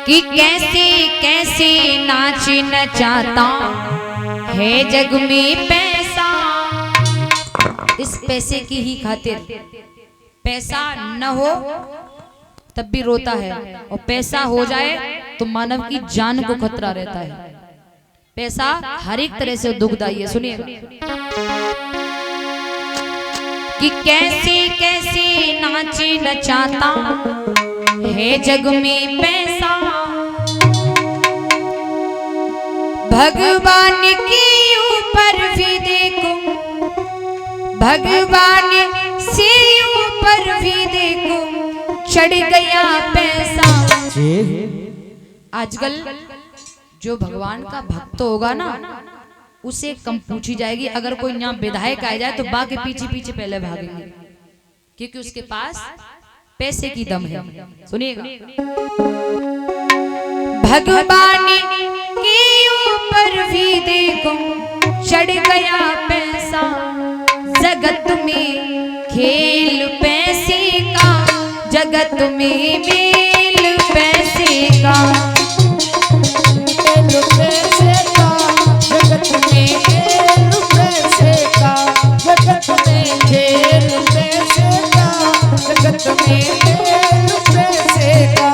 कि कैसे कैसे नाच नचाता है जग में पैसा। इस पैसे की ही खातिर, पैसा न हो तब भी रोता है, और पैसा हो जाए तो मानव की जान को खतरा रहता है। पैसा हर एक तरह से दुखदाई है। सुनिएगा कि कैसे कैसे नाच नचाता है जग में पैसा। भगवान के ऊपर भी देखो, भगवान से ऊपर भी देखो चढ़ गया पैसा। आजकल जो भगवान का भक्त होगा ना, उसे कम पूछी जाएगी। अगर कोई यहाँ विधायक आ जाए तो बाकी पीछे पीछे पहले भागेंगे, क्योंकि उसके पास पैसे की दम है। सुनिएगा, भगवान के ऊपर भी देखो चढ़ गया पैसा। जगत में खेल पैसे का, जगत में मेल पैसे का। जगत में खेल पैसे का, जगत में खेल पैसे का, जगत में खेल पैसे का।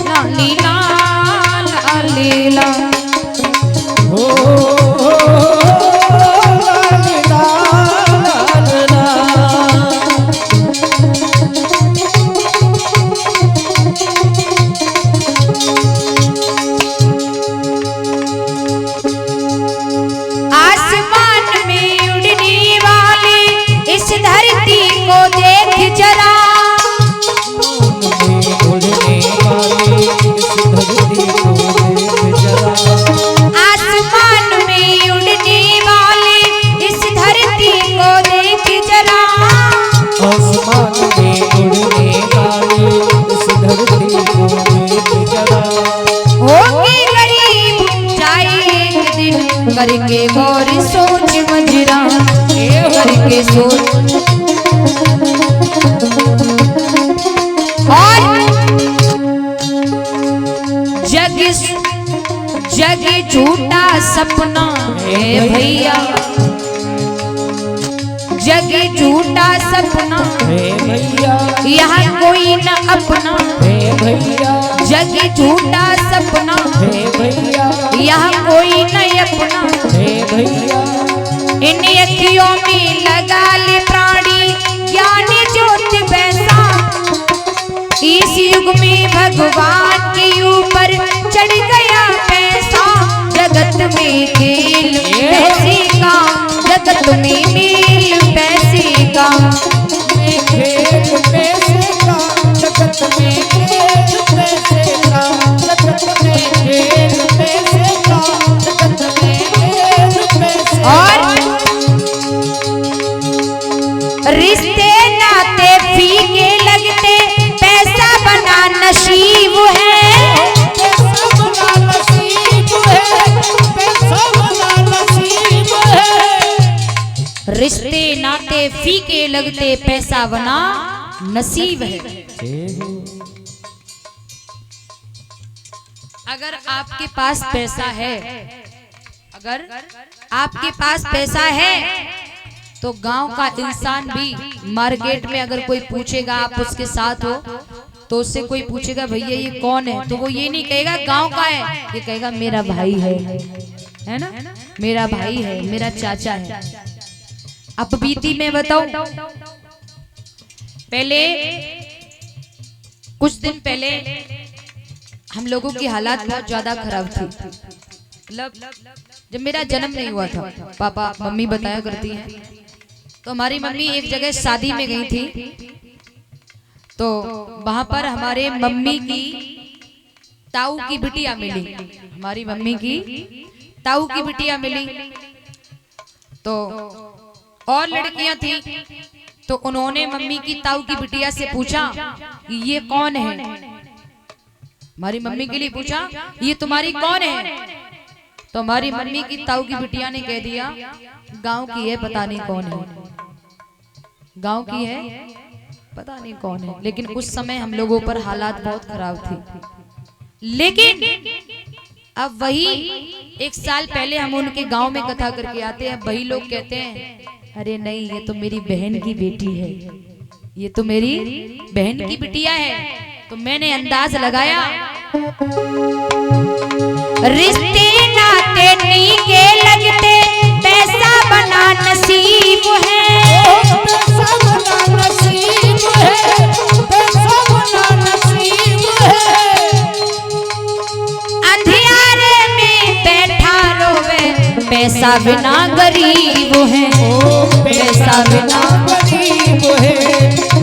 लाली लाल लीला करके गौर सोच मजरा करके सोच। और जग जग झूठा सपना है भैया, जग झूठा सपना है भैया, यहाँ कोई न अपना है भैया। जग झूठा सपना है भैया, यहाँ कोई न अपना है भैया। इन अखियों में लगा ले प्राणी ज्ञान ज्योति बैसा। इस युग में भगवान के ऊपर चढ़ गया पैसा। जगत में खेल पैसे का, जगत में मेल पैसे का। खेल पैसे का, जगत में खेल पैसे का, जगत में खेल पैसे का, जगत में खेल पैसे। और रिश्ते नाते फीके लगते, पैसा बना नसीब है। पैसा बना नसीब है, पैसा बना नसीब है। रिश्ते नाते फीके लगते, पैसा बना नसीब है। अगर आपके पास पैसा है, अगर आपके पास पैसा है तो गांव का इंसान भी मार्केट में अगर कोई पूछेगा, आप उसके साथ हो तो उससे कोई पूछेगा भैया ये कौन है, तो वो ये नहीं कहेगा गांव का है, ये कहेगा मेरा भाई है ना, मेरा भाई है, मेरा चाचा है। अब बीती में बताऊं, पहले कुछ दिन पहले हम लोगों की हालात बहुत ज्यादा खराब थी। मतलब जब मेरा जन्म नहीं हुआ था, पापा मम्मी बताया करती हैं, तो हमारी मम्मी एक जगह शादी में गई थी। तो वहां पर हमारे मम्मी की ताऊ की बिटिया मिली, हमारी मम्मी की ताऊ की बिटिया मिली। तो और लड़कियां थी, तो उन्होंने मम्मी की ताऊ की बिटिया से पूछा ये कौन है। हमारी मम्मी के लिए पूछा ये तुम्हारी कौन है। तो हमारी मम्मी की ताऊ की बिटिया ने कह दिया गांव की है पता नहीं कौन है, गांव की है पता नहीं कौन है। लेकिन उस समय हम लोगों पर हालात बहुत खराब थे। लेकिन अब वही 1 साल पहले हम उनके गांव में कथा करके आते हैं, वही लोग कहते हैं अरे नहीं ये तो मेरी बहन की बेटी है, ये तो मेरी बहन की बिटिया है। तो मैंने अंदाज लगाया रिश्ते नाते नीके लगते पैसा बना नसीब है, पैसा बना नसीब है, पैसा बना नसीब है। अंधियारे में बैठा रोवे पैसा बिना गरीब है, पैसा बिना गरीब है,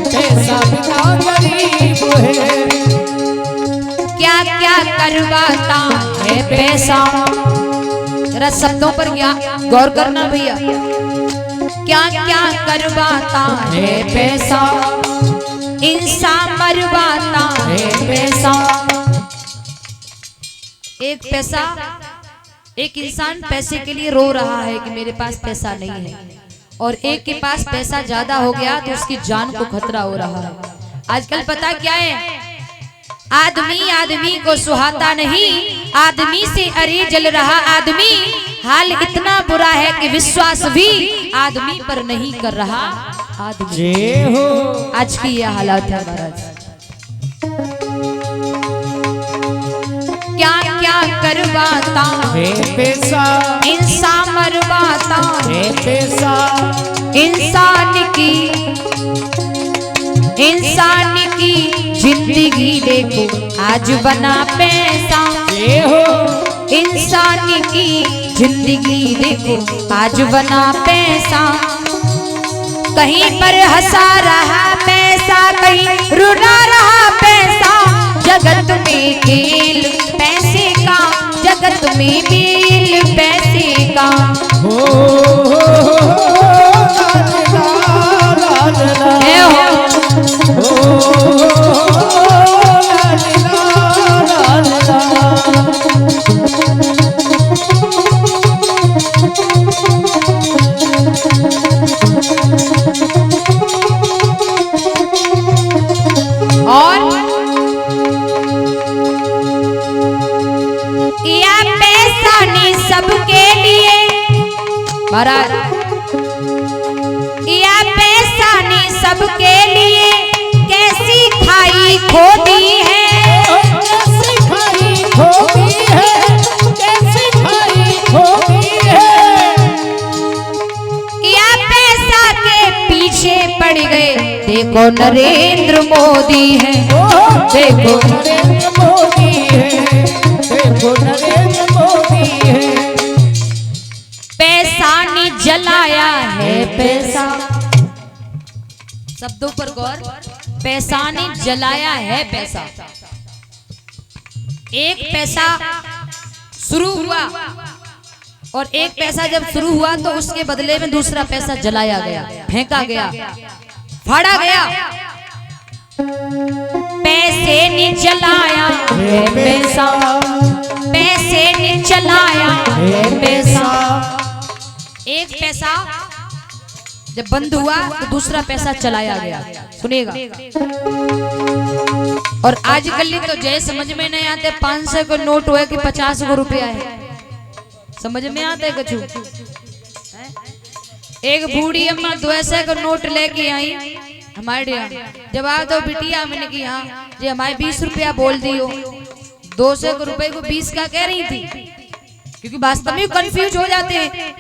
पैसा बिना गरीब है। क्या क्या करवाता है पैसा। जरा शब्दों पर गौर करना भैया। क्या क्या करवाता है पैसा, इंसान मरवाता है पैसा। एक इंसान पैसे के लिए रो रहा है कि मेरे पास पैसा नहीं है, और एक के पास पैसा ज्यादा हो गया तो उसकी जान को खतरा हो रहा है। आजकल पता क्या है, आदमी आदमी को सुहाता नहीं, आदमी से अरे जल रहा आदमी। हाल इतना बुरा है कि विश्वास भी आदमी पर नहीं कर रहा आदमी। जय हो। आज की यह हालत है महाराज। क्या क्या करवाता है पैसा, इंसान मरवाता है पैसा। इंसान की जिंदगी देखो आज बना पैसा। जय हो। इंसान की जिंदगी देखो आज बना पैसा। कहीं पर हंसा रहा पैसा, कहीं रुला रहा पैसा। जगत में खेल पैसे का, जगत में खेल पैसे का। और या पैसा नहीं सबके लिए महाराज, या पैसा नहीं सबके लिए कैसी खाई खोदी है, कैसी खाई खोदी है, कैसी खाई खोदी है। या पैसा के पीछे पड़ गए देखो नरेंद्र मोदी है, देखो नरेंद्र मोदी है, देखो नरेंद्र मोदी है। पैसा ने जलाया है पैसा। शब्दों पर गौर, पैसा ने जलाया है पैसा। एक पैसा शुरू हुआ और एक पैसा जब शुरू हुआ तो उसके बदले में दूसरा पैसा जलाया गया, फेंका गया, फाड़ा गया। पैसे ने जलाया है पैसा, पैसे ने जलाया है पैसा। एक पैसा जब बंद हुआ तो दूसरा पैसा चलाया गया। सुनिएगा। और आजकल तो जय समझ में नहीं आते, 500 को नोट हुआ कि 50 को रुपया है, समझ में आता है कछु। एक बूढ़ी अम्मा 200 का नोट लेके आई हमारे यहाँ, जब आ तो बिटिया मैंने की हाँ जी हमारे 20 रुपया बोल दियो, 200 को रुपए को 20 का कह रही थी, क्योंकि वास्तव में कंफ्यूज हो जाते हैं।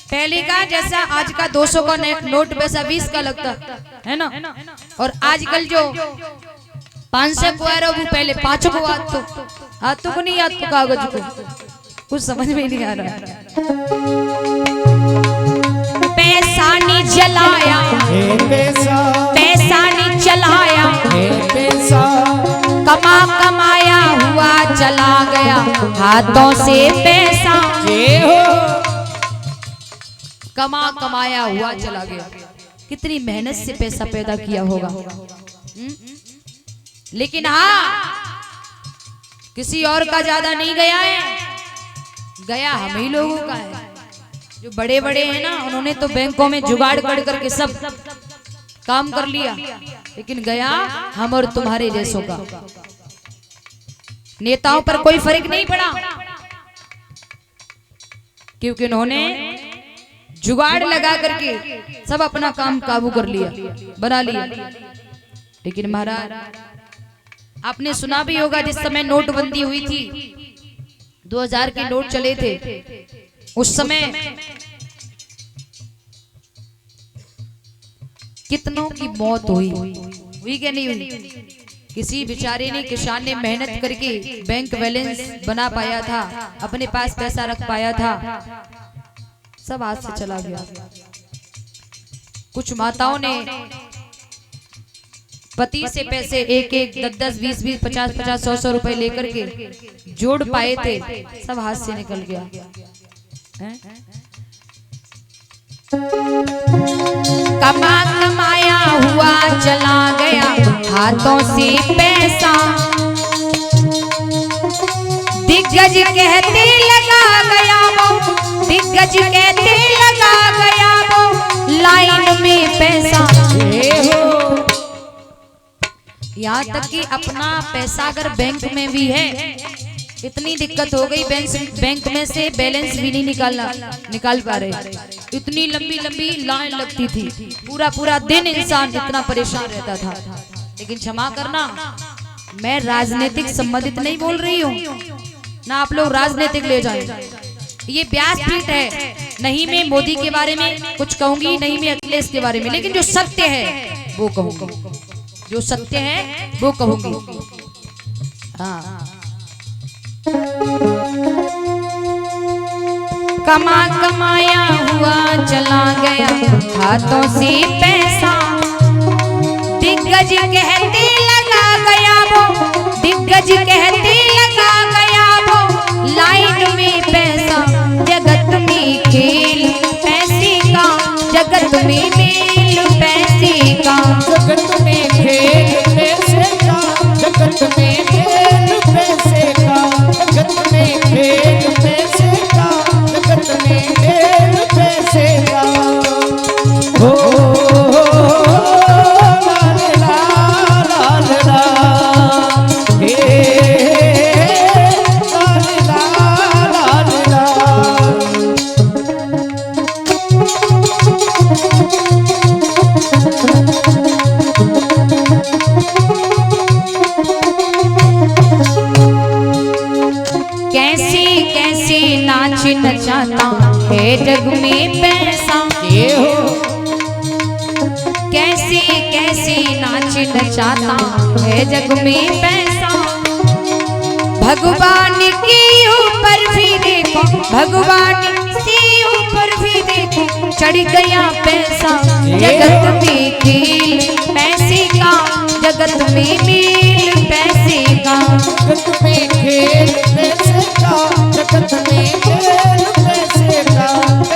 पहले का जैसा आज का 200 का नोट वैसा 20 का लगता है ना, और आजकल जो 500 को आ रहा वो पहले 5 को हाथों को नहीं, हाथ को कागज को, कुछ समझ में नहीं आ रहा। पैसा ने जलाया पैसा, पैसा ने जलाया पैसा। कमाया हुआ चला गया हाथों से पैसा। कमाया हुआ चला गया। कितनी मेहनत से पैसा पैदा किया होगा। लेकिन हाँ किसी और का ज्यादा नहीं गया है, गया हम ही लोगों का है। जो बड़े बड़े हैं ना, उन्होंने तो बैंकों में जुगाड़ कर करके सब काम कर लिया, लेकिन गया हम और तुम्हारे जैसों का। नेताओं पर कोई फर्क नहीं पड़ा, क्योंकि उन्होंने जुगाड़ लगा करके सब अपना काम काबू कर लिया, बना लिया। लेकिन महाराज, आपने सुना भी होगा, जिस समय नोटबंदी हुई थी, 2000 के नोट चले थे, उस समय कितनों की मौत हुई कि नहीं हुई? किसी बेचारे ने, किसान ने मेहनत करके बैंक बैलेंस बना पाया था, अपने पास पैसा रख पाया था, सब हाथ से चला गया। कुछ माताओं ने पति से पैसे 1-1, 10-10, 20-20, 50-50, 100-100 रुपए लेकर के जोड़ पाए थे, सब हाथ से निकल गया। कमाया हुआ चला गया हाथों से पैसा, दिग्गज कहते लगा गया वो, दिग्गज कहते लगा गया वो, लाइन में पैसा। यहाँ तक कि अपना पैसा अगर बैंक में भी है, इतनी दिक्कत हो गई, बैंक में से बैलेंस भी नहीं निकाल पा रहे, इतनी लंबी लंबी लाइन लगती थी, पूरा दिन इंसान इतना परेशान रहता था। लेकिन क्षमा करना, मैं राजनीतिक संबंधित नहीं बोल रही हूँ ना, आप लोग राजनीतिक ले जाएं, ये व्यासपीठ है। नहीं मैं मोदी के बारे में कुछ कहूंगी, नहीं मैं अखिलेश के बारे में, लेकिन जो सत्य है वो कहूंगी, जो सत्य है वो कहूंगी। हाँ, कमाया हुआ चला गया हाथों से पैसा, दिग्गज कहते लगा गया वो, दिग्गज कहते लगा गया वो, लाइन में पैसा। जगत में खेल पैसे का, जगत में मेल पैसे का, जगत में खेल पैसे का, जगत में खेल पैसे का, जगत में खेल पैसे का, जगत में खेल पैसे का। हो लाल लाल लाल लाल, हे लाल लाल लाल लाल। नाच नचाता है जग में पैसा, कैसे कैसे नाच नचाता है जग में पैसा। भगवान के ऊपर भी देखो, भगवान से ऊपर भी देखो, चढ़ गया पैसा। जगत में खेल पैसे का, जगत में मेल पैसे का, जगत में खेल पैसे का, जगत में खेल पैसे का,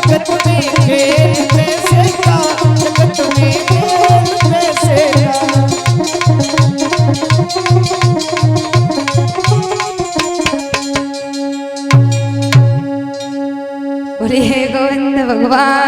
जगत में खेल पैसे का, जगत में खेल पैसे का। बोले गोविंद भगवान